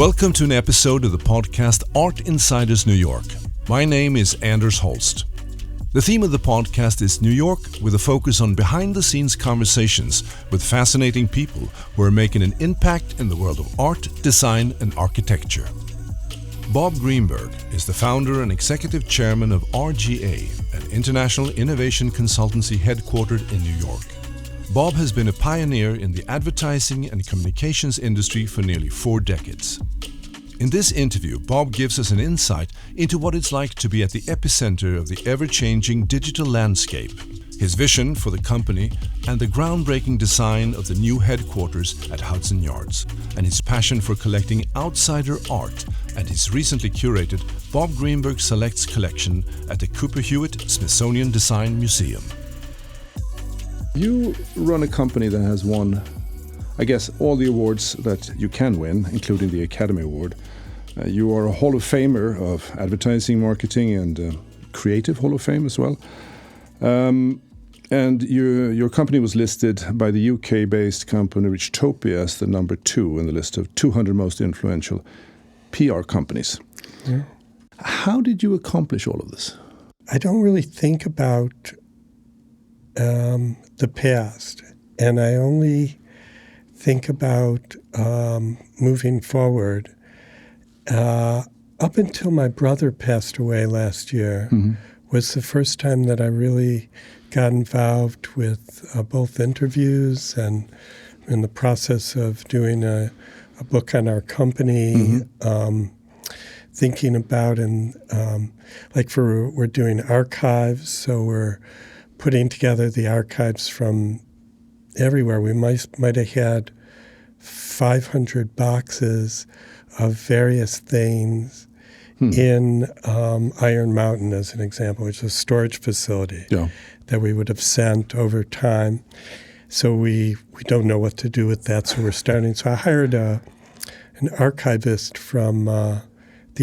Welcome to an episode of the podcast Art Insiders New York. My name is Anders Holst. The theme of the podcast is New York, with a focus on behind-the-scenes conversations with fascinating people who are making an impact in the world of art, design, and architecture. Bob Greenberg is the founder and executive chairman of RGA, an international innovation consultancy headquartered in New York. Bob has been a pioneer in the advertising and communications industry for nearly 4 decades. In this interview, Bob gives us an insight into what it's like to be at the epicenter of the ever-changing digital landscape, his vision for the company, and the groundbreaking design of the new headquarters at Hudson Yards, and his passion for collecting outsider art and his recently curated Bob Greenberg Selects collection at the Cooper Hewitt Smithsonian Design Museum. You run a company that has won, I guess, all the awards that you can win, including the Academy Award. You are a Hall of Famer of advertising, marketing, and creative Hall of Fame as well. And your company was listed by the UK-based company Richtopia as the number 2 in the list of 200 most influential PR companies. Yeah. How did you accomplish all of this? I don't really think about the past, and I only think about moving forward. Up until my brother passed away last year was the first time that I really got involved with both interviews and in the process of doing a book on our company, thinking about we're doing archives, so we're putting together the archives from everywhere. We might have had 500 boxes of various things in Iron Mountain, as an example, which is a storage facility that we would have sent over time. So we don't know what to do with that, so we're starting. So I hired an archivist from the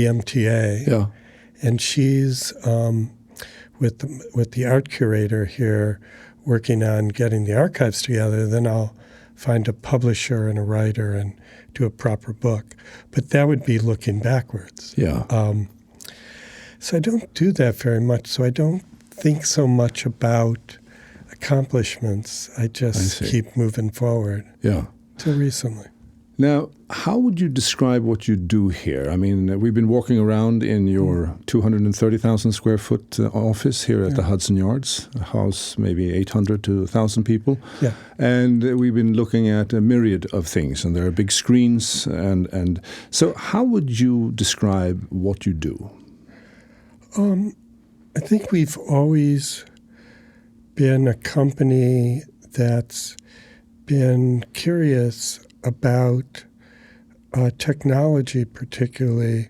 MTA, and she's with the art curator here working on getting the archives together. Then I'll find a publisher and a writer and do a proper book. But that would be looking backwards. So I don't do that very much. So I don't think so much about accomplishments. I just keep moving forward. Till recently. Now, how would you describe what you do here? I mean, we've been walking around in your 230,000 square foot office here at the Hudson Yards, a house maybe 800 to 1,000 people. And we've been looking at a myriad of things, and there are big screens. And so how would you describe what you do? I think we've always been a company that's been curious about technology particularly,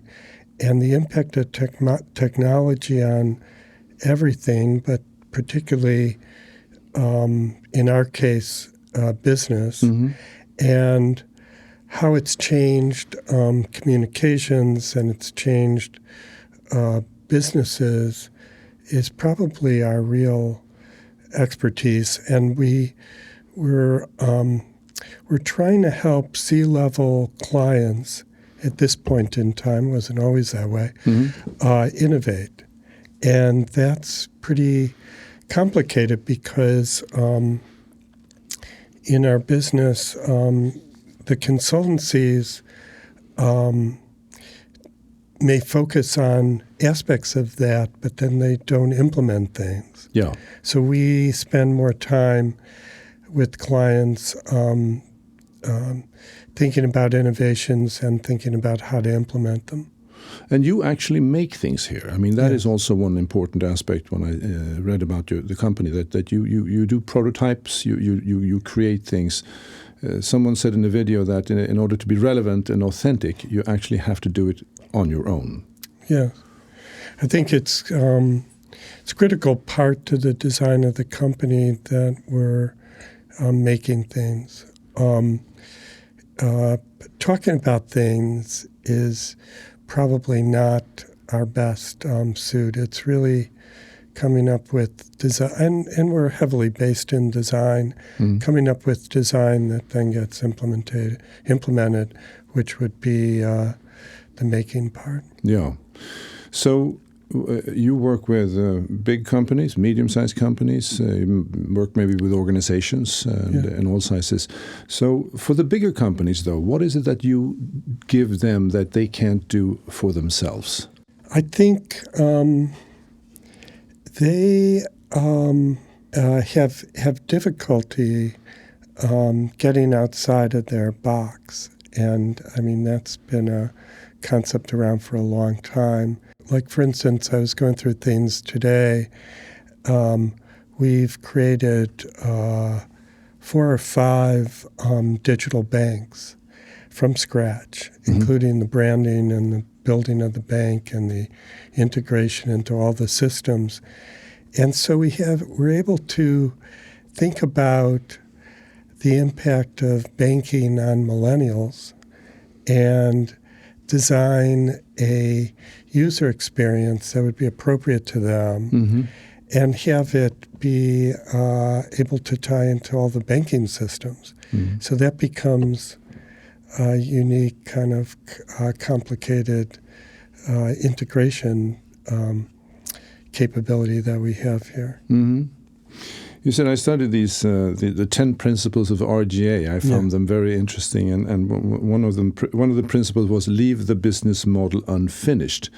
and the impact of technology on everything, but particularly, in our case, business, and how it's changed communications and it's changed businesses is probably our real expertise. And we're trying to help C-level clients at this point in time, wasn't always that way, innovate. And that's pretty complicated because in our business, the consultancies may focus on aspects of that, but then they don't implement things. So we spend more time with clients thinking about innovations and thinking about how to implement them. And you actually make things here. I mean, that is also one important aspect when I read about the company, that you do prototypes, you create things. Someone said in the video that in order to be relevant and authentic, you actually have to do it on your own. I think it's a critical part to the design of the company that we're making things. Talking about things is probably not our best suit. It's really coming up with design, and we're heavily based in design, coming up with design that then gets implemented which would be the making part. Yeah. So you work with big companies, medium-sized companies, you work maybe with organizations and all sizes. So for the bigger companies, though, what is it that you give them that they can't do for themselves? I think they have difficulty getting outside of their box. And, I mean, that's been a concept around for a long time. Like, for instance, I was going through things today. We've created 4 or 5 digital banks from scratch, including the branding and the building of the bank and the integration into all the systems. And so we're able to think about the impact of banking on millennials and design a user experience that would be appropriate to them and have it be able to tie into all the banking systems. So that becomes a unique kind of complicated integration capability that we have here. You said I studied these the 10 principles of RGA. I found them very interesting, and one of the principles was leave the business model unfinished.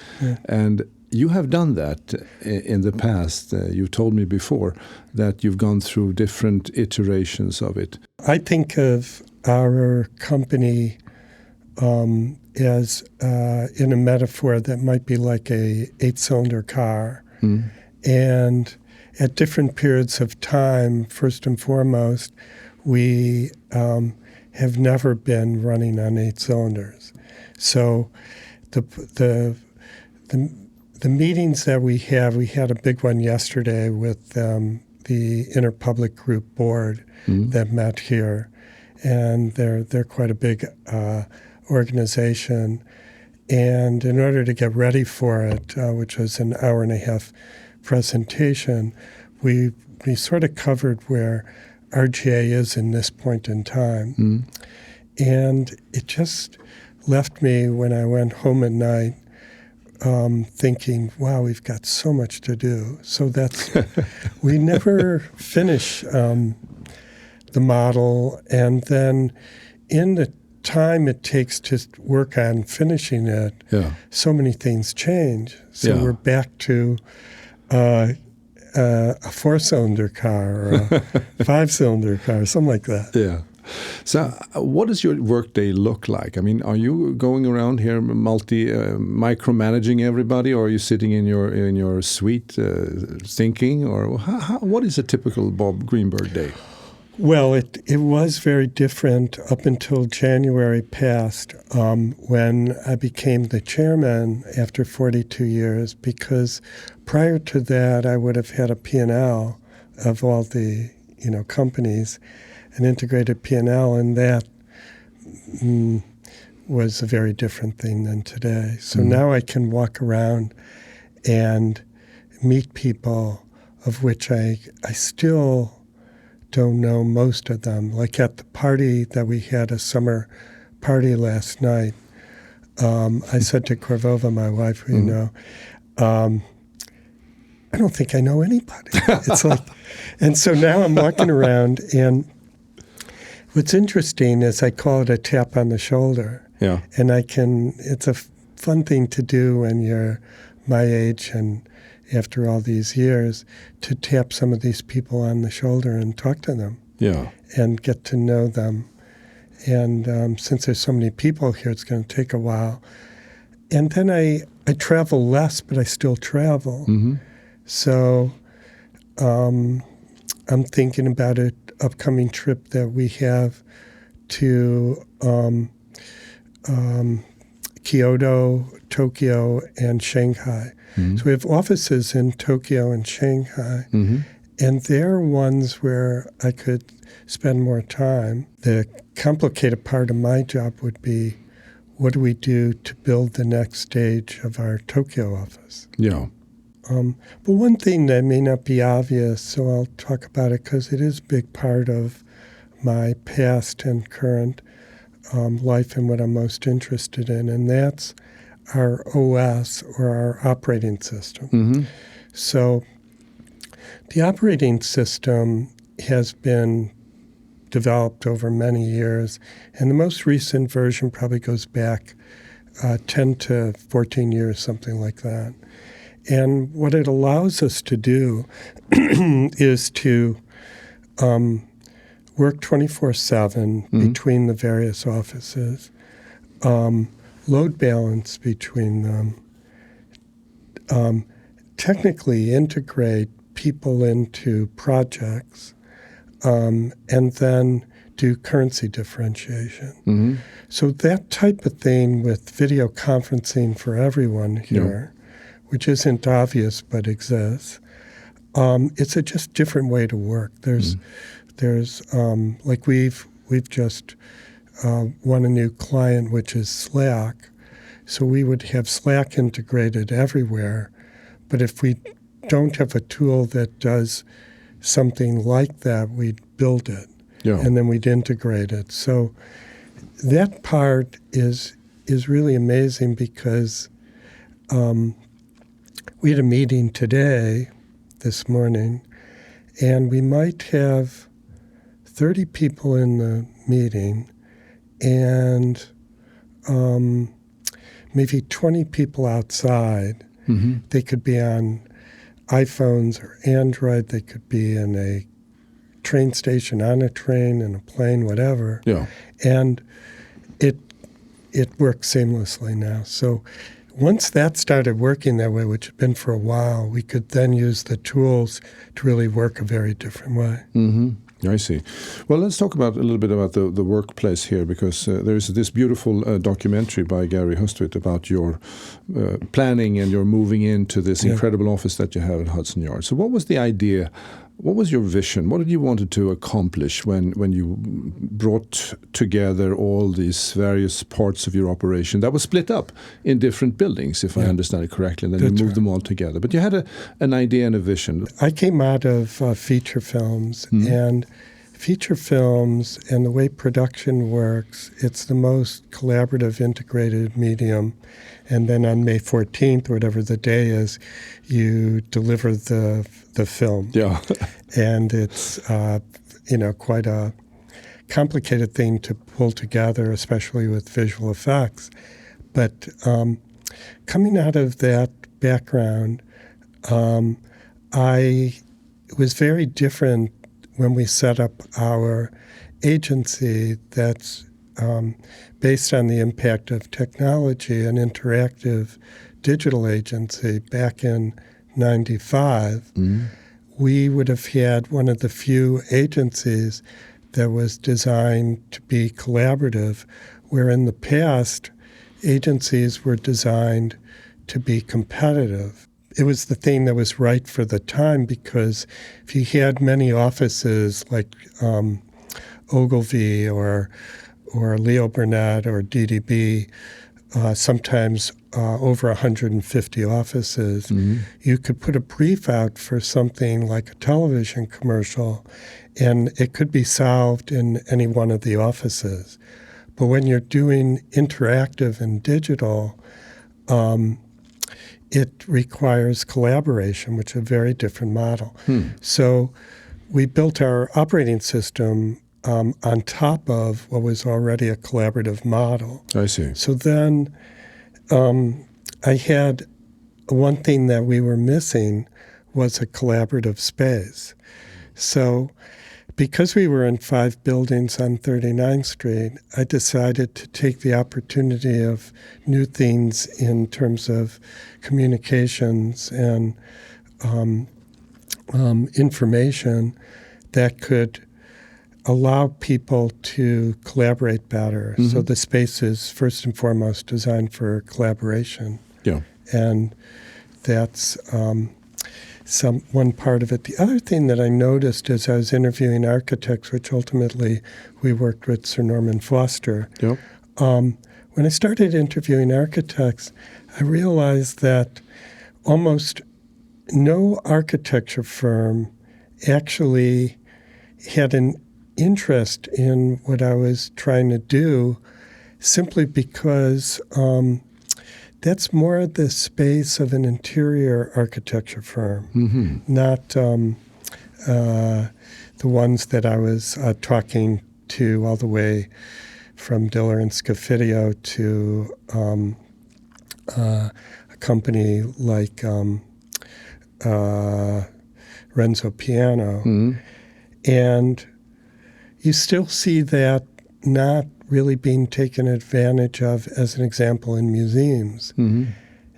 And you have done that in the past. You told me before that you've gone through different iterations of it. I think of our company as in a metaphor that might be like a 8-cylinder car. And at different periods of time, first and foremost, we have never been running on 8 cylinders. So the meetings that we had a big one yesterday with the Interpublic Group board that met here, and they're quite a big organization. And in order to get ready for it, which was an hour and a half presentation, we sort of covered where RGA is in this point in time. And it just left me when I went home at night thinking, wow, we've got so much to do. So that's, we never finish the model. And then in the time it takes to work on finishing it, so many things change. So we're back to a 4-cylinder car or a 5-cylinder car, something like that. Yeah. So what does your workday look like? I mean, are you going around here micromanaging everybody, or are you sitting in your suite thinking, or what is a typical Bob Greenberg day? Well, it was very different up until January past when I became the chairman after 42 years, because prior to that I would have had a P&L of all the companies, an integrated P&L, and that was a very different thing than today. So now I can walk around and meet people of which I still don't know most of them. Like at the party that we had, a summer party last night, I said to Korvova, my wife, I don't think I know anybody. It's like, and so now I'm walking around, and what's interesting is I call it a tap on the shoulder. Yeah. And it's a fun thing to do when you're my age and after all these years, to tap some of these people on the shoulder and talk to them. Yeah. And get to know them. And since there's so many people here, it's going to take a while. And then I travel less, but I still travel. So I'm thinking about an upcoming trip that we have to Kyoto, Tokyo, and Shanghai. So we have offices in Tokyo and Shanghai, and they're ones where I could spend more time. The complicated part of my job would be, what do we do to build the next stage of our Tokyo office? Yeah. But one thing that may not be obvious, so I'll talk about it because it is a big part of my past and current. life and what I'm most interested in, and that's our OS, or our operating system. Mm-hmm. So the operating system has been developed over many years, and the most recent version probably goes back 10 to 14 years, something like that. And what it allows us to do is to work 24/7 between the various offices, load balance between them, technically integrate people into projects, and then do currency differentiation. Mm-hmm. So that type of thing with video conferencing for everyone here, which isn't obvious but exists, it's a just different way to work. There's like we've just won a new client, which is Slack. So we would have Slack integrated everywhere, but if we don't have a tool that does something like that, we'd build it, and then we'd integrate it. So that part is really amazing, because we had a meeting this morning, and we might have 30 people in the meeting, and maybe 20 people outside. Mm-hmm. They could be on iPhones or Android. They could be in a train station, on a train, in a plane, whatever. Yeah. And it works seamlessly now. So once that started working that way, which had been for a while, we could then use the tools to really work a very different way. Mm-hmm. I see. Well, let's talk a little bit about the workplace here, because there's this beautiful documentary by Gary Hustvedt about your planning and your moving into this incredible office that you have at Hudson Yards. So what was the idea? What was your vision? What did you wanted to accomplish when you brought together all these various parts of your operation that was split up in different buildings, if I understand it correctly, and then you moved them all together? But you had an idea and a vision. I came out of feature films, and feature films and the way production works, it's the most collaborative, integrated medium. And then on May 14th, or whatever the day is, you deliver the film. Yeah. And it's, quite a complicated thing to pull together, especially with visual effects. But coming out of that background, it was very different when we set up our agency that's based on the impact of technology, an interactive digital agency back in 95. We would have had one of the few agencies that was designed to be collaborative, where in the past, agencies were designed to be competitive. It was the thing that was right for the time, because if you had many offices like Ogilvy or Leo Burnett or DDB, sometimes over 150 offices, you could put a brief out for something like a television commercial, and it could be solved in any one of the offices. But when you're doing interactive and digital, it requires collaboration, which is a very different model. So we built our operating system on top of what was already a collaborative model. I see. So then I had one thing that we were missing was a collaborative space. So because we were in 5 buildings on 39th Street, I decided to take the opportunity of new things in terms of communications and information that could allow people to collaborate better. So the space is first and foremost designed for collaboration. Yeah. And that's one part of it. The other thing that I noticed as I was interviewing architects, which ultimately we worked with Sir Norman Foster, Yep. when I started interviewing architects, I realized that almost no architecture firm actually had an interest in what I was trying to do simply because that's more the space of an interior architecture firm, not the ones that I was talking to all the way from Diller and Scofidio to a company like Renzo Piano. And you still see that not really being taken advantage of as an example in museums.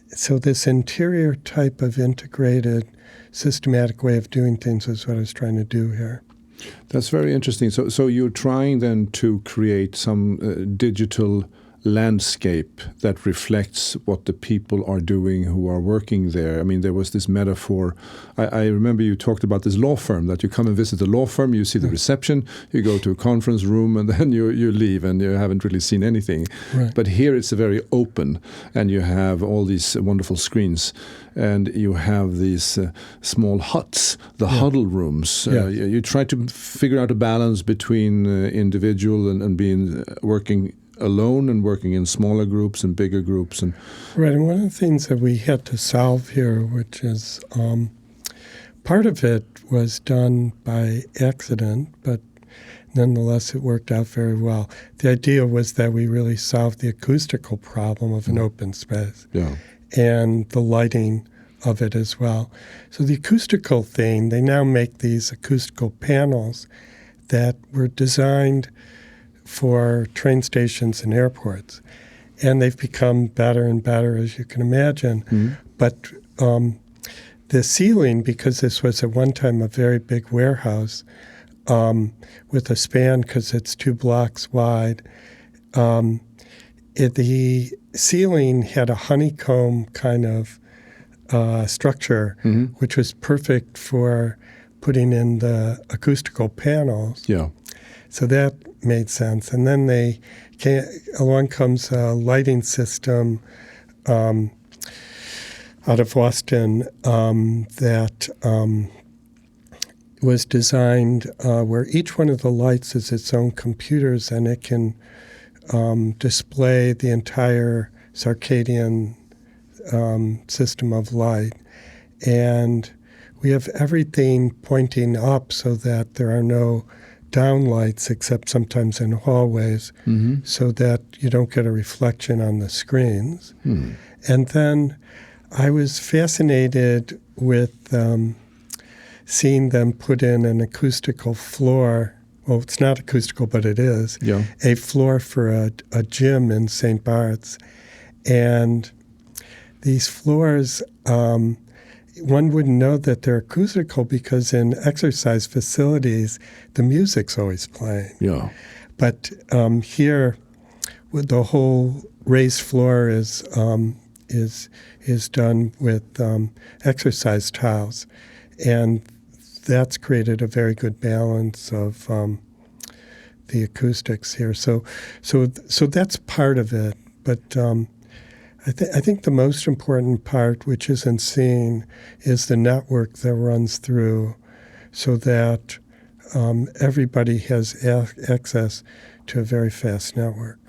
So this interior type of integrated, systematic way of doing things is what I was trying to do here. That's very interesting. So you're trying then to create some digital landscape that reflects what the people are doing who are working there. I mean, there was this metaphor. I remember you talked about this law firm, that you come and visit the law firm, you see the reception, you go to a conference room, and then you leave and you haven't really seen anything. Right. But here it's very open, and you have all these wonderful screens, and you have these small huts, the huddle rooms. You try to figure out a balance between individual and being working alone and working in smaller groups and bigger groups. And right, and one of the things that we had to solve here, which is part of it was done by accident, but nonetheless it worked out very well. The idea was that we really solved the acoustical problem of an open space and the lighting of it as well. So the acoustical thing, they now make these acoustical panels that were designed for train stations and airports. And they've become better and better, as you can imagine. But the ceiling, because this was at one time a very big warehouse with a span, because it's 2 blocks wide, the ceiling had a honeycomb kind of structure, which was perfect for putting in the acoustical panels. So that made sense. And then along comes a lighting system out of Austin that was designed where each one of the lights is its own computers, and it can display the entire circadian system of light. And we have everything pointing up so that there are no downlights except sometimes in hallways, so that you don't get a reflection on the screens. And then I was fascinated with seeing them put in an acoustical floor. Well, it's not acoustical, but it is. A floor for a gym in St. Bart's. And these floors, one wouldn't know that they're acoustical because in exercise facilities, the music's always playing. But here, with the whole raised floor is done with exercise tiles, and that's created a very good balance of the acoustics here. So that's part of it. But I think the most important part, which isn't seen, is the network that runs through, so that everybody has access to a very fast network.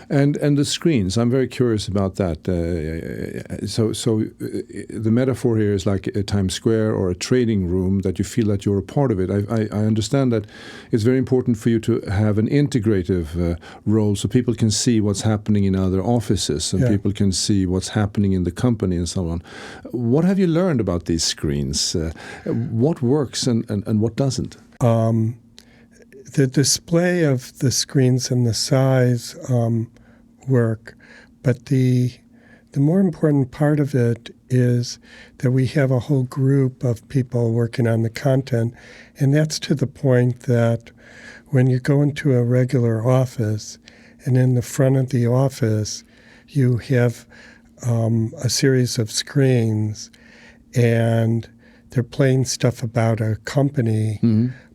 And the screens, I'm very curious about that. So the metaphor here is like a Times Square or a trading room, that you feel that you're a part of it. I understand that it's very important for you to have an integrative role, so people can see what's happening in other offices, and people can see what's happening in the company and so on. What have you learned about these screens? What works and what doesn't? The display of the screens and the size work, but the more important part of it is that we have a whole group of people working on the content, and that's to the point that when you go into a regular office, and in the front of the office you have a series of screens, and they're playing stuff about a company,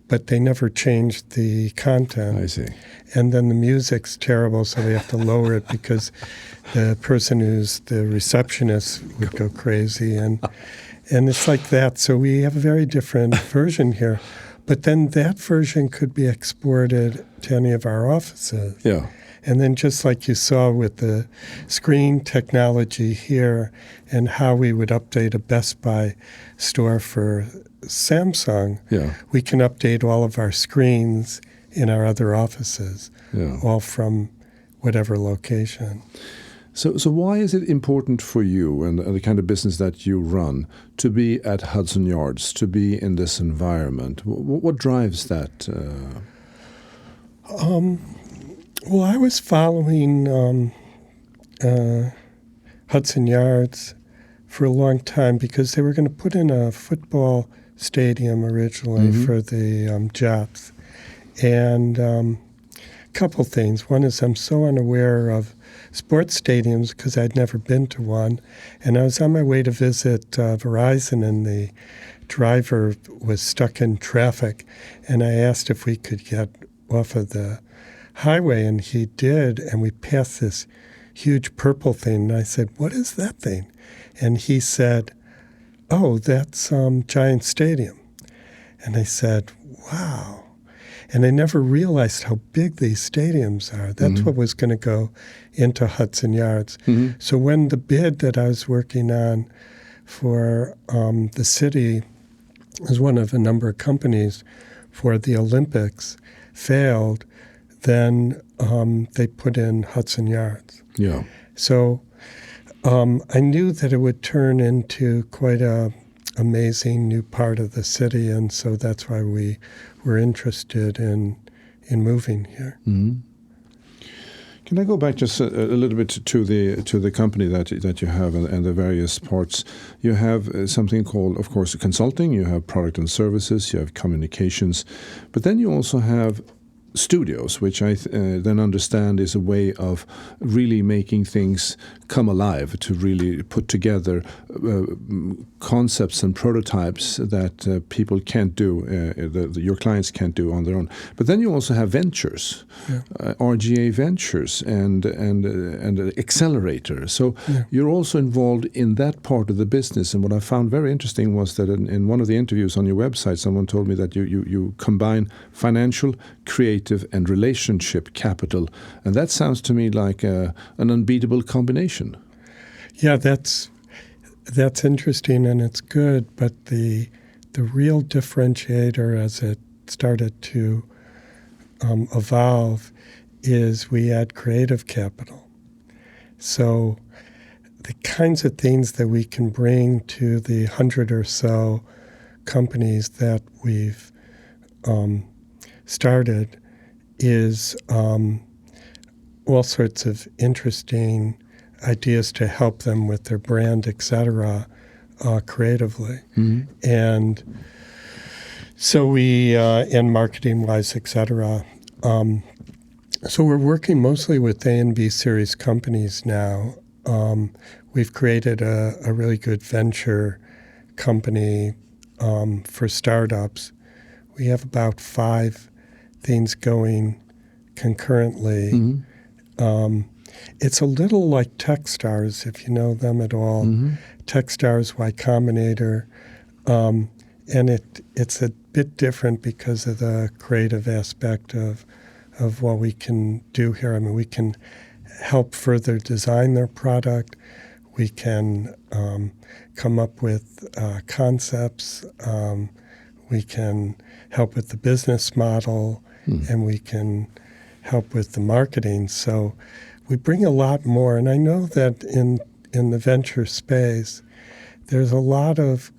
but they never changed the content. I see. And then the music's terrible, so they have to lower it because the person who's the receptionist would go crazy. And it's like that. So we have a very different version here. But then that version could be exported to any of our offices. And then just like you saw with the screen technology here and how we would update a Best Buy store for Samsung, we can update all of our screens in our other offices, all from whatever location. So why is it important for you and the kind of business that you run to be at Hudson Yards, to be in this environment? What drives that? Well, I was following Hudson Yards for a long time because they were going to put in a football stadium originally for the Jets. And a couple things. One is I'm so unaware of sports stadiums because I'd never been to one. And I was on my way to visit Verizon, and the driver was stuck in traffic. And I asked if we could get off of the highway, and he did. And we passed this huge purple thing. And I said, "What is that thing?" And he said, "Oh, that's Giant Stadium." And I said, "Wow." And I never realized how big these stadiums are. That's what was going to go into Hudson Yards. So when the bid that I was working on for the city as one of a number of companies for the Olympics failed, then they put in Hudson Yards. Yeah. So I knew that it would turn into quite a amazing new part of the city, and so that's why we were interested in moving here. Can I go back just a little bit to the company that you have and the various parts? You have something called, of course, consulting. You have product and services. You have communications, but then you also have studios, which I then understand is a way of really making things come alive, to really put together concepts and prototypes that people can't do, your clients can't do on their own. But then you also have ventures, RGA Ventures and Accelerator. So you're also involved in that part of the business. And what I found very interesting was that in one of the interviews on your website, someone told me that you combine financial, creative, and relationship capital. And that sounds to me like an unbeatable combination. Yeah, that's interesting and it's good, but the real differentiator as it started to evolve is we add creative capital. So the kinds of things that we can bring to the 100 or so companies that we've started is all sorts of interesting ideas to help them with their brand, et cetera, creatively. And so we, and marketing-wise, et cetera. So we're working mostly with A and B series companies now. We've created a really good venture company for startups. We have about 5 things going concurrently. It's a little like Techstars, if you know them at all. Techstars, Y Combinator. And it's a bit different because of the creative aspect of what we can do here. I mean, we can help further design their product. We can come up with concepts. We can help with the business model, and we can help with the marketing. So we bring a lot more. And I know that in the venture space, there's a lot of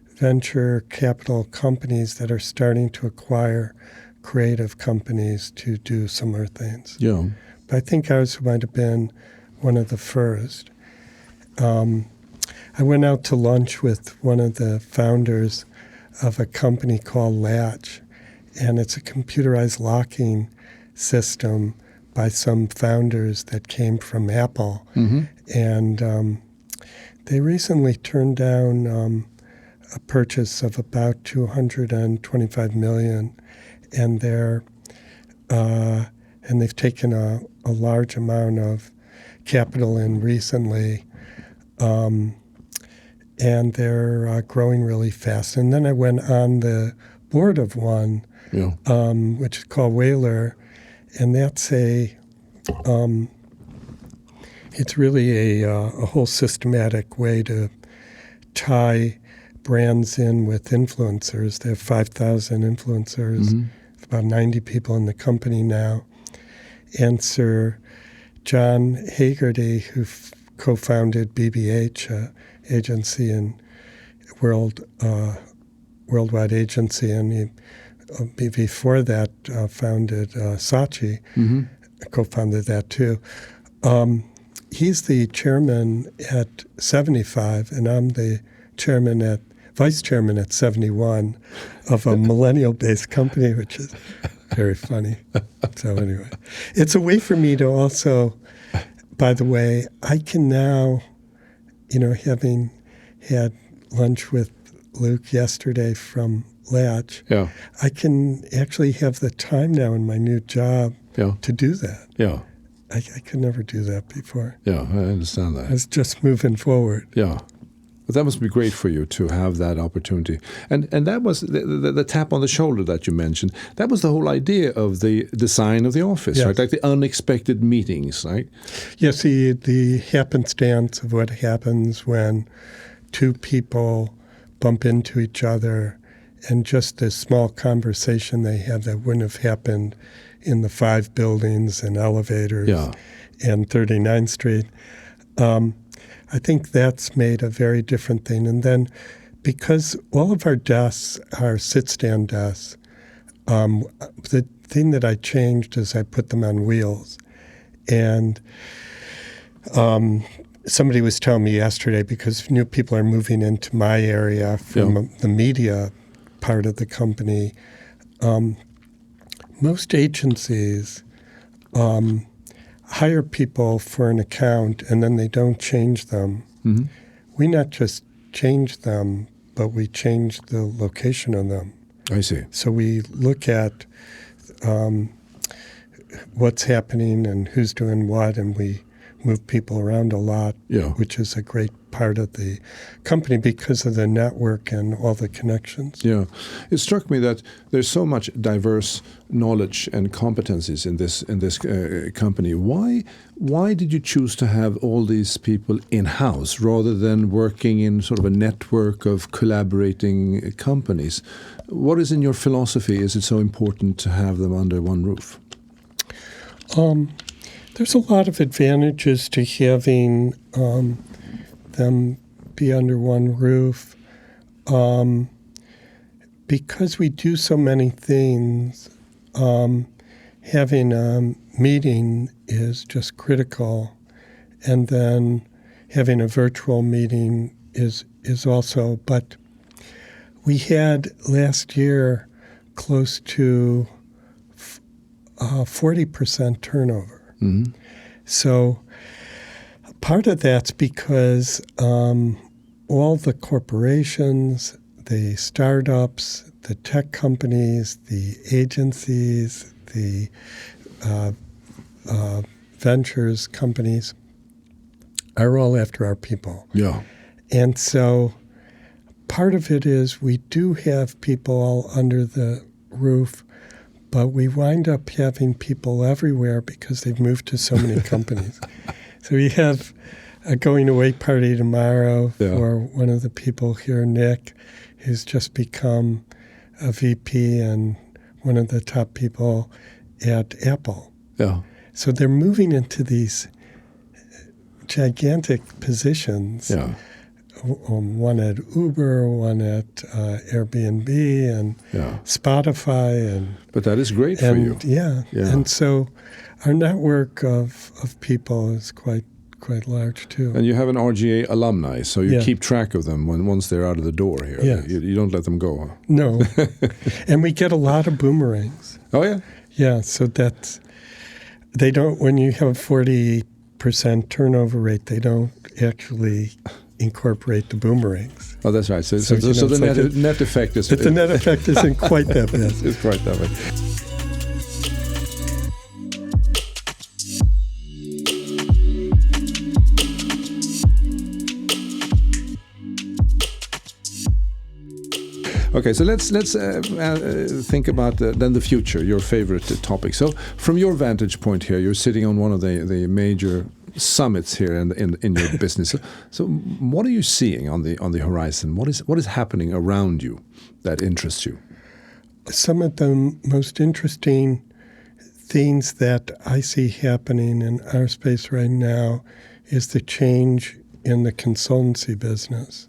venture capital companies that are starting to acquire creative companies to do similar things. Yeah. But I think ours might have been one of the first. I went out to lunch with one of the founders of a company called Latch, and it's a computerized locking system by some founders that came from Apple. And they recently turned down a purchase of about $225 million, and they've taken a large amount of capital in recently, and they're growing really fast. And then I went on the board of one, which is called Whaler, and that's a it's really a whole systematic way to tie brands in with influencers. They have 5,000 influencers, about 90 people in the company now. And Sir John Hagerty, who co-founded BBH, agency and worldwide agency, and he, before that founded Saatchi, co-founded that too. He's the chairman at 75, and I'm the vice chairman at 71 of a millennial-based company, which is very funny. So anyway, it's a way for me to also, by the way, I can now, having had lunch with Luke yesterday from Latch, I can actually have the time now in my new job to do that. Yeah. I could never do that before. Yeah, I understand that. I was just moving forward. Yeah. But that must be great for you to have that opportunity. And that was the tap on the shoulder that you mentioned. That was the whole idea of the design of the office, right? Like the unexpected meetings, right? Yes, the happenstance of what happens when two people bump into each other, and just this small conversation they have that wouldn't have happened in the 5 buildings and elevators and 39th Street. I think that's made a very different thing. And then because all of our desks are sit-stand desks, the thing that I changed is I put them on wheels. And somebody was telling me yesterday, because new people are moving into my area from the media part of the company, most agencies hire people for an account and then they don't change them. We not just change them, but we change the location of them. I see. So we look at what's happening and who's doing what, and we move people around a lot, which is a great part of the company because of the network and all the connections. Yeah. It struck me that there's so much diverse knowledge and competencies in this company. Why did you choose to have all these people in-house rather than working in sort of a network of collaborating companies? What is in your philosophy? Is it so important to have them under one roof? There's a lot of advantages to having them be under one roof. Because we do so many things, having a meeting is just critical. And then having a virtual meeting is also. But we had last year close to 40% turnover. So part of that's because all the corporations, the startups, the tech companies, the agencies, the ventures companies are all after our people. Yeah. And so part of it is we do have people all under the roof, but we wind up having people everywhere because they've moved to so many companies. So we have a going away party tomorrow for one of the people here, Nick, who's just become a VP and one of the top people at Apple. Yeah. So they're moving into these gigantic positions. Yeah. One at Uber, one at Airbnb, and Spotify, but that is great for you. Yeah. And so our network of people is quite large too. And you have an RGA alumni, so you keep track of them once they're out of the door here. Yes. You don't let them go. Huh? No, and we get a lot of boomerangs. Oh yeah. Yeah. So they don't. When you have a 40% turnover rate, they don't actually incorporate the boomerangs. Oh, that's right. So the net effect is... But the net effect isn't quite that bad. It's quite that way. Okay, so let's think about then the future, your favorite topic. So from your vantage point here, you're sitting on one of the major summits here in your business. So what are you seeing on the horizon? What is happening around you that interests you? Some of the most interesting things that I see happening in our space right now is the change in the consultancy business.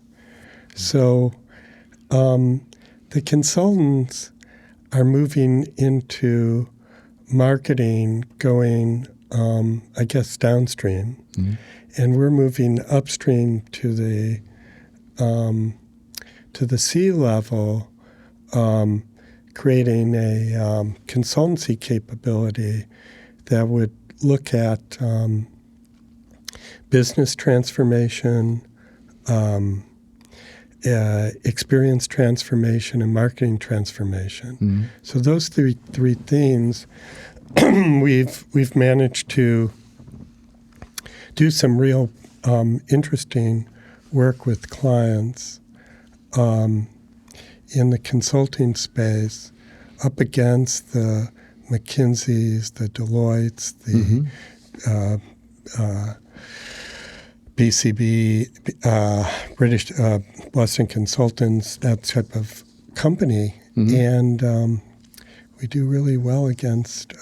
So the consultants are moving into marketing, going, I guess, downstream, and we're moving upstream to the C-level, creating a consultancy capability that would look at business transformation, experience transformation, and marketing transformation. So those three themes, we've managed to do some real interesting work with clients in the consulting space, up against the McKinseys, the Deloittes, the BCB, British Boston Consultants, that type of company. And we do really well against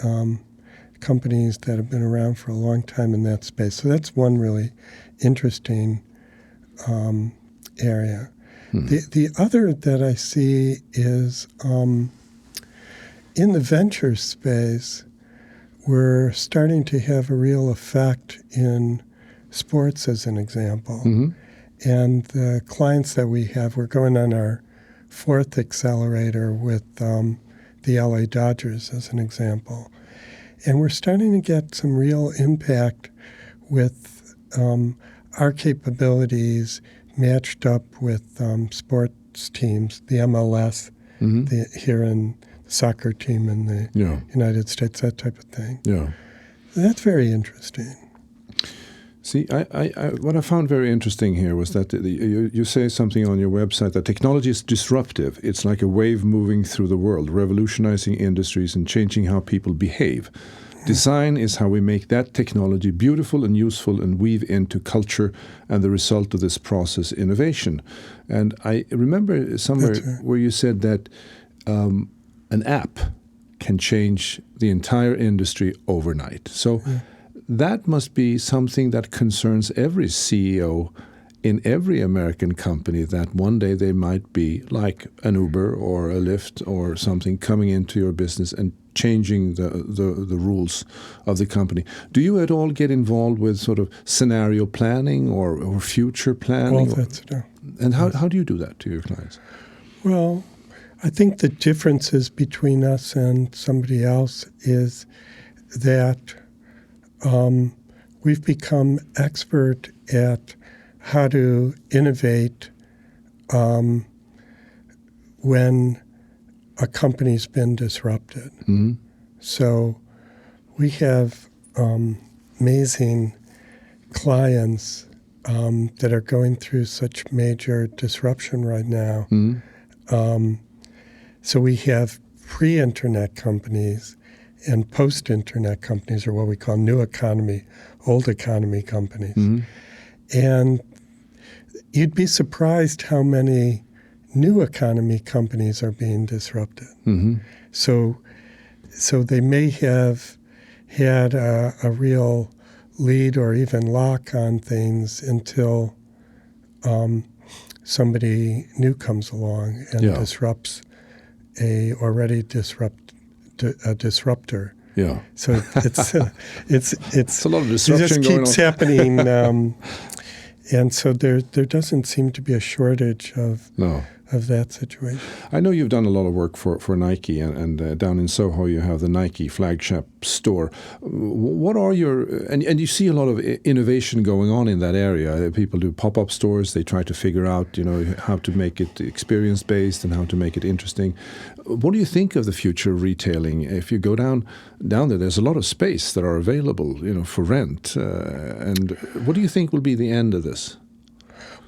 companies that have been around for a long time in that space. So that's one really interesting area. The other that I see is in the venture space, we're starting to have a real effect in sports, as an example. And the clients that we have, we're going on our 4th accelerator with the LA Dodgers, as an example. And we're starting to get some real impact with our capabilities matched up with sports teams, the MLS, here in the soccer team in the United States, that type of thing. Yeah, that's very interesting. See, what I found very interesting here was that you say something on your website that technology is disruptive. It's like a wave moving through the world, revolutionizing industries and changing how people behave. Design is how we make that technology beautiful and useful and weave into culture, and the result of this process, innovation. And I remember somewhere where you said that an app can change the entire industry overnight. So that must be something that concerns every CEO in every American company, that one day they might be like an Uber or a Lyft or something coming into your business and changing the rules of the company. Do you at all get involved with sort of scenario planning or future planning? All that's no. And how do you do that to your clients? Well, I think the differences between us and somebody else is that we've become expert at how to innovate when a company's been disrupted. So we have amazing clients that are going through such major disruption right now. So we have pre-internet companies and post-internet companies, or what we call new economy, old economy companies. And you'd be surprised how many new economy companies are being disrupted. So they may have had a real lead or even lock on things until somebody new comes along and disrupts a already disruptor. Yeah. So it's a lot of disruption. It just keeps happening, and so there doesn't seem to be a shortage of that situation. I know you've done a lot of work for Nike, and down in Soho you have the Nike flagship store. What are your and you see a lot of innovation going on in that area. People do pop-up stores. They try to figure out how to make it experience based and how to make it interesting. What do you think of the future of retailing? If you go down there, there's a lot of space that are available, for rent. And what do you think will be the end of this?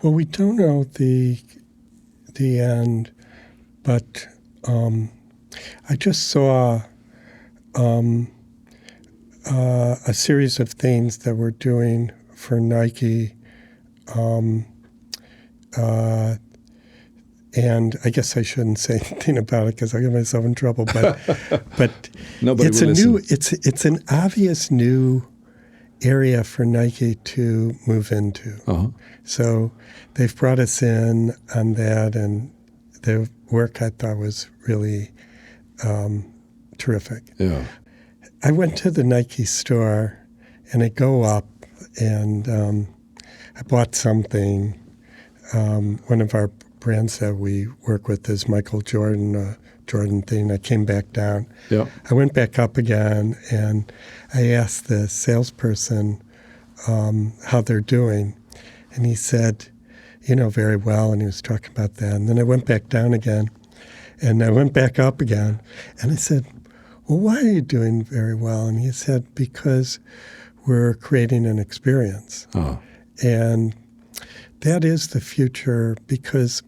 Well, we don't know the end, but I just saw a series of things that we're doing for Nike, and I guess I shouldn't say anything about it because I get myself in trouble. But it's an obvious new area for Nike to move into. Uh-huh. So they've brought us in on that, and their work I thought was really terrific. Yeah. I went to the Nike store, and I go up, and I bought something. One of our brands that we work with is Michael Jordan, Jordan thing. I came back down. Yeah. I went back up again, and I asked the salesperson how they're doing. And he said, very well, and he was talking about that. And then I went back down again, and I went back up again. And I said, well, why are you doing very well? And he said, because we're creating an experience. Oh. And that is the future, because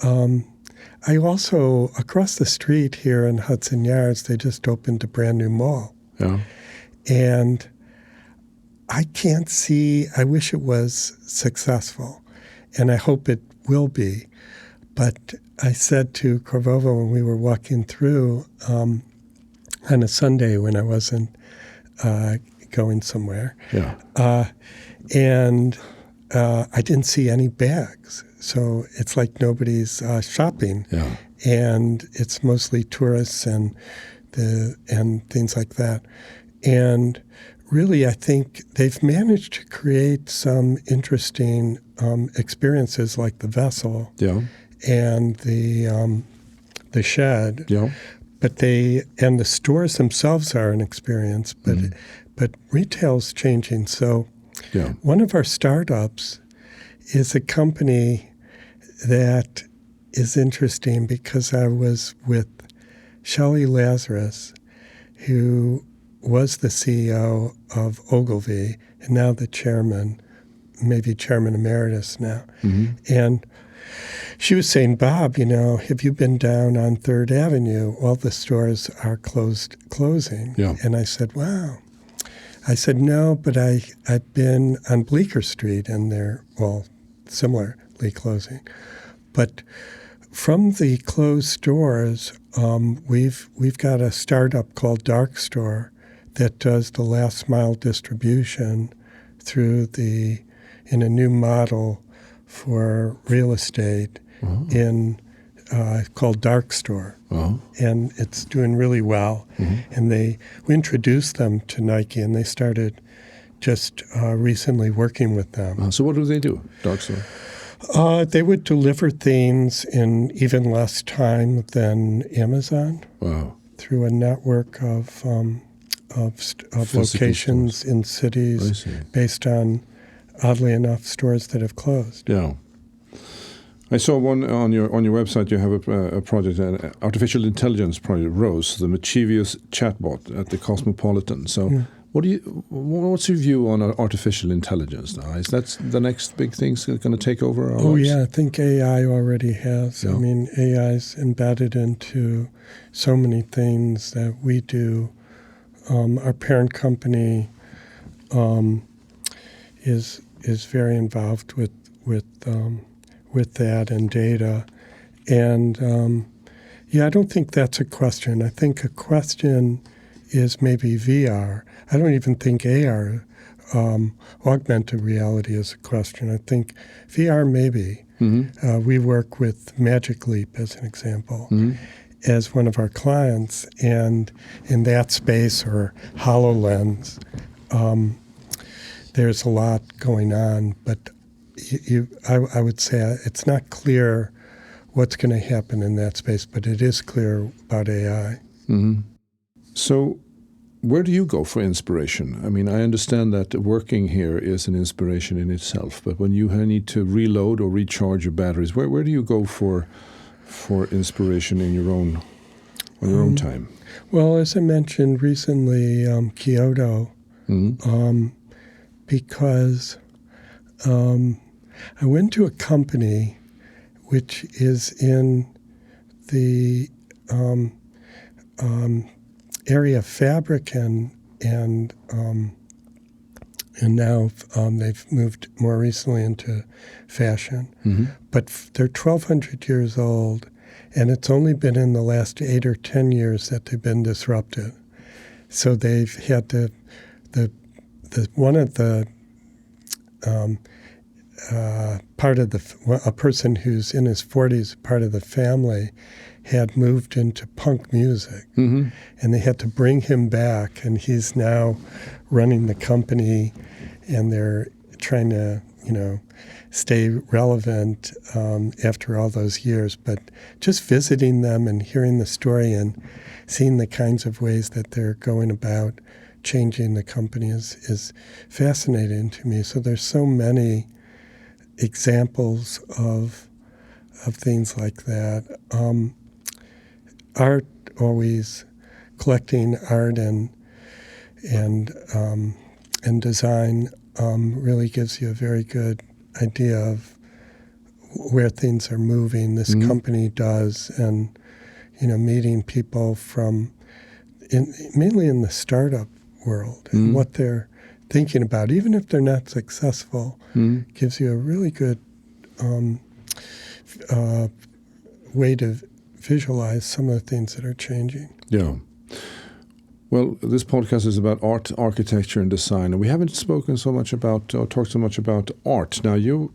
I also, across the street here in Hudson Yards, they just opened a brand new mall. Yeah. And I wish it was successful, and I hope it will be. But I said to Corvovo when we were walking through on a Sunday when I wasn't going somewhere, and I didn't see any bags. So it's like nobody's shopping, and it's mostly tourists and things like that. And really, I think they've managed to create some interesting experiences, like the vessel and the shed. Yeah. But the stores themselves are an experience. But retail's changing. So one of our startups is a company that is interesting, because I was with Shelley Lazarus, who was the CEO of Ogilvy, and now the chairman, maybe chairman emeritus now. Mm-hmm. And she was saying, Bob, have you been down on 3rd Avenue? All the stores are closing. Yeah. And I said, wow. I said, no, but I've been on Bleecker Street, and they're, similarly closing. But from the closed stores, we've got a startup called Dark Store that does the last mile distribution in a new model for real estate called Dark Store. Uh-huh. And it's doing really well. Mm-hmm. And we introduced them to Nike, and they started just recently working with them. So what do they do, Dark Store? They would deliver things in even less time than Amazon. Wow. Through a network of locations stores in cities based on, oddly enough, stores that have closed. Yeah. I saw one on your website. You have a project, an artificial intelligence project, Rose, the mischievous chatbot at the Cosmopolitan. So, what's your view on artificial intelligence now? Is that the next big thing that's going to take over our lives? Yeah, I think AI already has. Yeah. I mean, AI is embedded into so many things that we do. Our parent company is very involved with that and data. And I don't think that's a question. I think a question is maybe VR. I don't even think AR, augmented reality, is a question. I think VR maybe. Mm-hmm. We work with Magic Leap, as an example, as one of our clients. And in that space, or HoloLens, there's a lot going on. But I would say it's not clear what's going to happen in that space, but it is clear about AI. Mm-hmm. So where do you go for inspiration? I mean, I understand that working here is an inspiration in itself, but when you need to reload or recharge your batteries, where do you go for inspiration in your own time? Well, as I mentioned recently, Kyoto, because I went to a company which is in the area of fabric and now they've moved more recently into fashion. Mm-hmm. But they're 1,200 years old, and it's only been in the last 8 or 10 years that they've been disrupted. So they've had the one of the a person who's in his 40s, part of the family, had moved into punk music, Mm-hmm. and they had to bring him back, and he's now running the company, and they're trying to, stay relevant after all those years. But just visiting them and hearing the story and seeing the kinds of ways that they're going about changing the company is fascinating to me. So there's so many examples of things like that. Art, always collecting art and design really gives you a very good idea of where things are moving. This Mm-hmm. company does, and meeting people from mainly in the startup world and Mm-hmm. what they're thinking about, even if they're not successful, Mm-hmm. gives you a really good way to visualize some of the things that are changing. Yeah. Well, this podcast is about art, architecture, and design, and we haven't spoken so much about or talked so much about art. Now, you're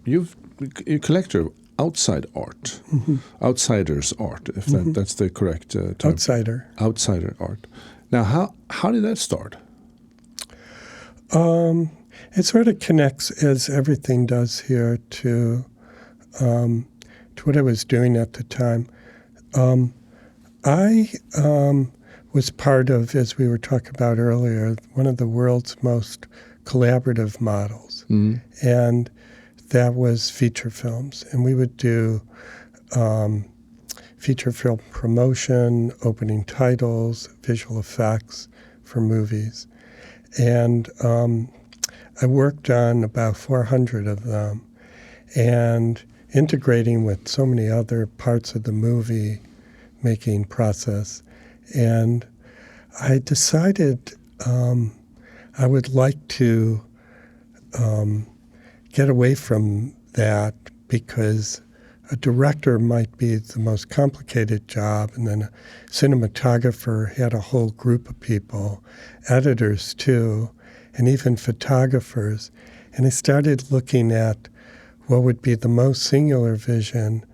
a collector of outside art, Mm-hmm. outsiders art, if Mm-hmm. that's the correct term. Outsider art. Now, how did that start? It sort of connects, as everything does here, to what I was doing at the time. I was part of, as we were talking about earlier, one of the world's most collaborative models. Mm-hmm. And that was feature films. And we would do feature film promotion, opening titles, visual effects for movies. And I worked on about 400 of them, and integrating with so many other parts of the movie making process. And I decided I would like to get away from that, because a director might be the most complicated job, and then a cinematographer had a whole group of people, editors too, and even photographers. And I started looking at what would be the most singular vision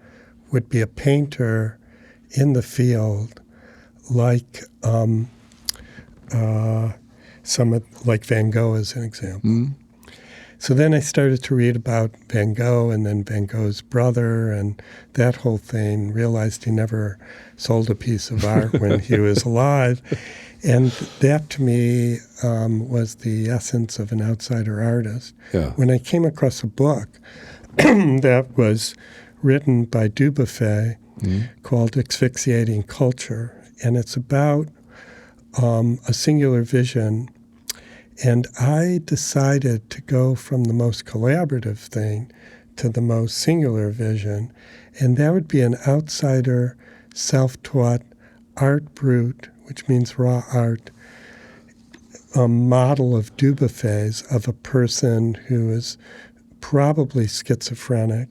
would be a painter in the field, like like Van Gogh as an example. Mm-hmm. So then I started to read about Van Gogh and then Van Gogh's brother and that whole thing, realized he never sold a piece of art when he was alive. And that to me was the essence of an outsider artist. Yeah. When I came across a book that was written by Dubuffet called Asphyxiating Culture, and it's about a singular vision. And I decided to go from the most collaborative thing to the most singular vision, and that would be an outsider, self-taught, art brut, which means raw art, a model of Dubuffet's of a person who is probably schizophrenic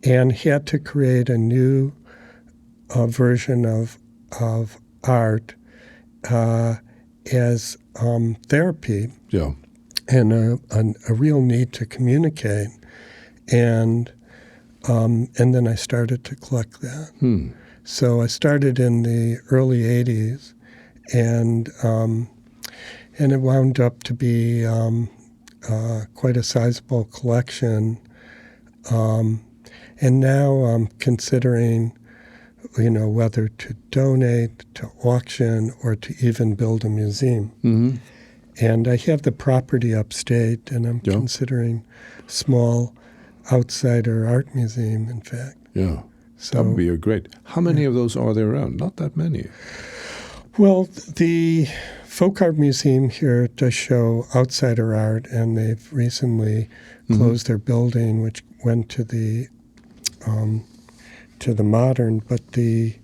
and had to create a new version of art as therapy, Yeah. and a real need to communicate, and then I started to collect that. So I started in the early '80s, and it wound up to be quite a sizable collection, and now I'm considering, whether to donate, to auction, or to even build a museum. Mm-hmm. And I have the property upstate, and I'm considering small outsider art museum, in fact. Yeah. So, that would be great. How many of those are there around? Not that many. Well, the Folk Art Museum here does show outsider art, and they've recently closed their building, which went to the modern. But the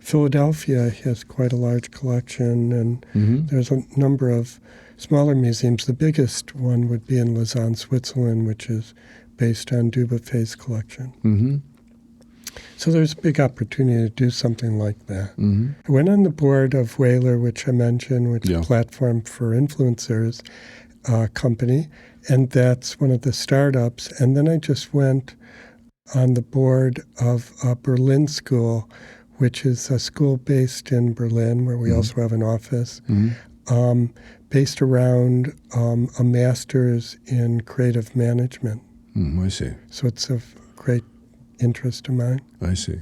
Philadelphia has quite a large collection, and there's a number of smaller museums. The biggest one would be in Lausanne, Switzerland, which is based on Dubofay's collection. Mm-hmm. So there's a big opportunity to do something like that. Mm-hmm. I went on the board of Whaler, which I mentioned, which is a platform for influencers company, and that's one of the startups. And then I just went on the board of Berlin School, which is a school based in Berlin, where we also have an office, based around a master's in creative management. I see. So it's of great interest of mine. I see.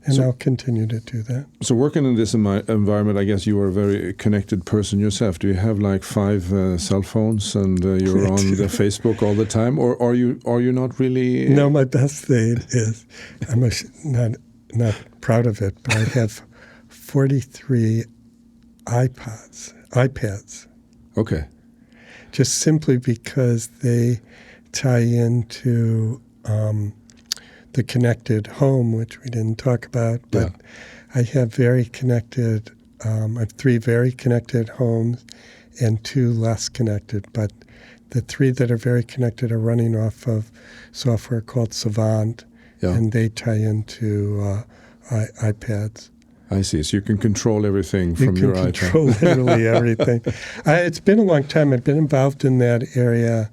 And I'll continue to do that. So working in this environment, I guess you are a very connected person yourself. Do you have like 5 cell phones and you're on the Facebook all the time? Or are you not really... No, my best thing is, I'm not proud of it, but I have 43 iPads. Okay. Just simply because they tie into the connected home, which we didn't talk about, but I have very connected, I have 3 very connected homes and 2 less connected, but the 3 that are very connected are running off of software called Savant, and they tie into iPads. I see. So you can control everything from your iPad. You can control literally everything. It's been a long time. I've been involved in that area,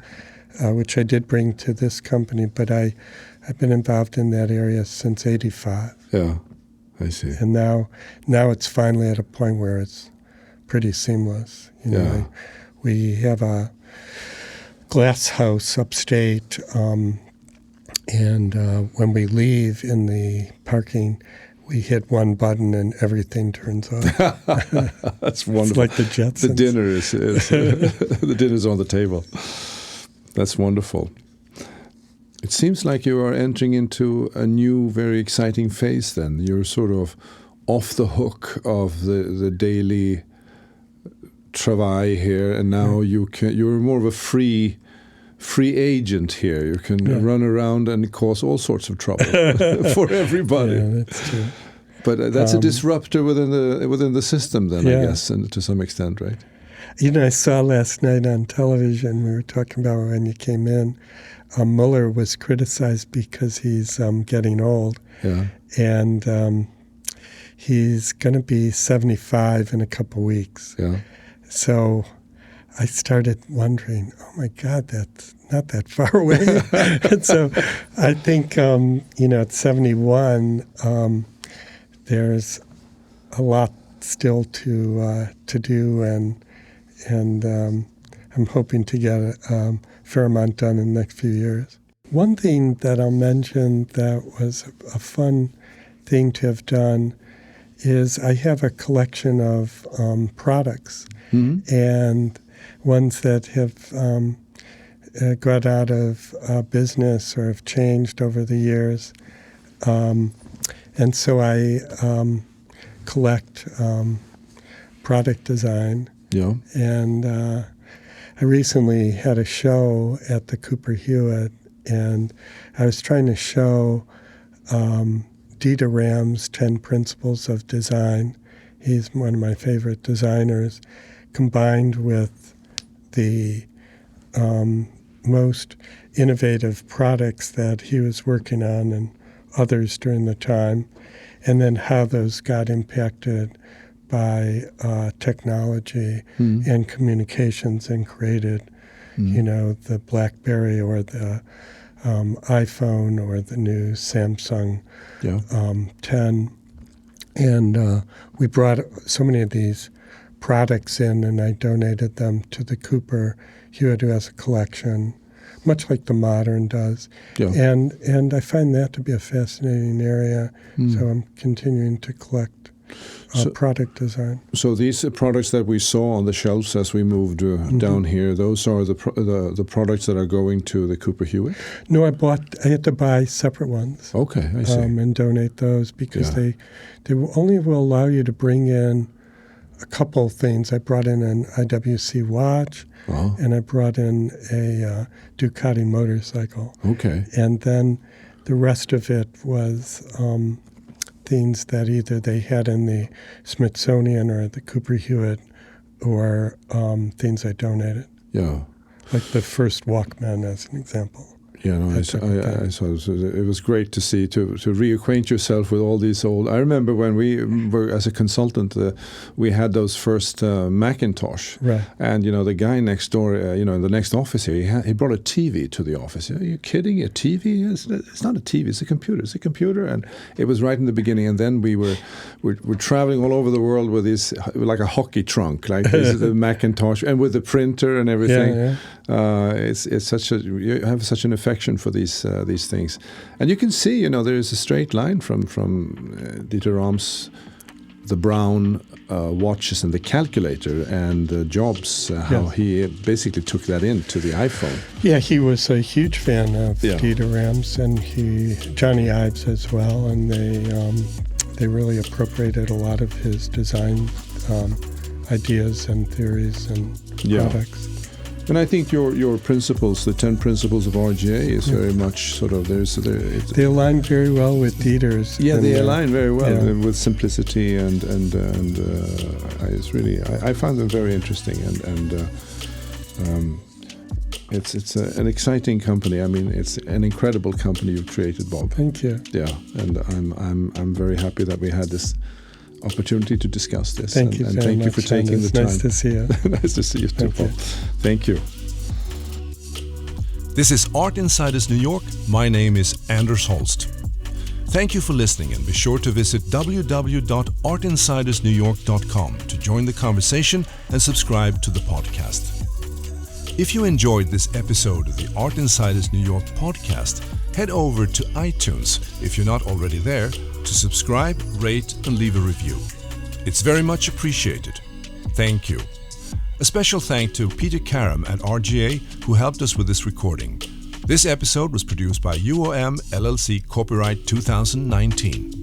which I did bring to this company, but I've been involved in that area since '85. Yeah, I see. And now it's finally at a point where it's pretty seamless. You know, we have a glass house upstate, and when we leave in the parking, we hit one button and everything turns off. That's wonderful. It's like the Jetsons. The dinner is the dinner's on the table. That's wonderful. It seems like you are entering into a new, very exciting phase then. You're sort of off the hook of the daily travail here, and now you're more of a free agent here. You can run around and cause all sorts of trouble for everybody. Yeah, that's true. But that's a disruptor within the system then, I guess, and to some extent, right? You know, I saw last night on television, we were talking about when you came in, Mueller was criticized because he's getting old. Yeah. And he's going to be 75 in a couple weeks. Yeah. So I started wondering, oh my God, that's not that far away. And so I think, at 71, there's a lot still to do, and I'm hoping to get a fair amount done in the next few years. One thing that I'll mention that was a fun thing to have done is I have a collection of products, and ones that have got out of business or have changed over the years. And so I collect product design. Yeah. And I recently had a show at the Cooper Hewitt, and I was trying to show Dieter Ram's 10 Principles of Design. He's one of my favorite designers, combined with the most innovative products that he was working on and others during the time, and then how those got impacted by technology and communications and created, the BlackBerry or the iPhone or the new Samsung 10. And we brought so many of these products in, and I donated them to the Cooper Hewitt, who has a collection, much like the Modern does. Yeah. And I find that to be a fascinating area, so I'm continuing to collect product design. So these products that we saw on the shelves as we moved down here, those are the products that are going to the Cooper Hewitt? No, I had to buy separate ones. Okay, I see. And donate those because they only will allow you to bring in a couple things. I brought in an IWC watch, and I brought in a Ducati motorcycle. Okay. And then the rest of it was things that either they had in the Smithsonian or the Cooper Hewitt, or things I donated. Yeah. Like the first Walkman, as an example. Yeah, no, I saw it was great to see, to reacquaint yourself with all these old. I remember when we were, as a consultant, we had those first Macintosh, right? And the guy next door, in the next office here, he brought a TV to the office. Are you kidding? A TV? It's not a TV. It's a computer. It's a computer, and it was right in the beginning. And then we're traveling all over the world with this, like a hockey trunk, like this is the Macintosh, and with the printer and everything. Yeah. It's such you have such an affection for these things, and you can see there is a straight line from Dieter Rams, the brown watches and the calculator, and Jobs, how he basically took that into the iPhone. Yeah, he was a huge fan of Dieter Rams, and Johnny Ives as well, and they really appropriated a lot of his design ideas and theories and products. And I think your principles, the 10 principles of RGA, is very much sort of they align very well with Dieter's. Yeah, they align very well with simplicity and I found them very interesting, and it's an exciting company. I mean, it's an incredible company you've created, Bob. Thank you. Yeah, and I'm very happy that we had this opportunity to discuss this. Thank you very much, for taking the time. Nice to see you. Nice to see you too, Paul. Thank you. This is Art Insiders New York. My name is Anders Holst. Thank you for listening, and be sure to visit www.artinsidersnewyork.com to join the conversation and subscribe to the podcast. If you enjoyed this episode of the Art Insiders New York podcast, head over to iTunes, if you're not already there, to subscribe, rate, and leave a review. It's very much appreciated. Thank you. A special thank to Peter Karam at RGA, who helped us with this recording. This episode was produced by UOM LLC, copyright 2019.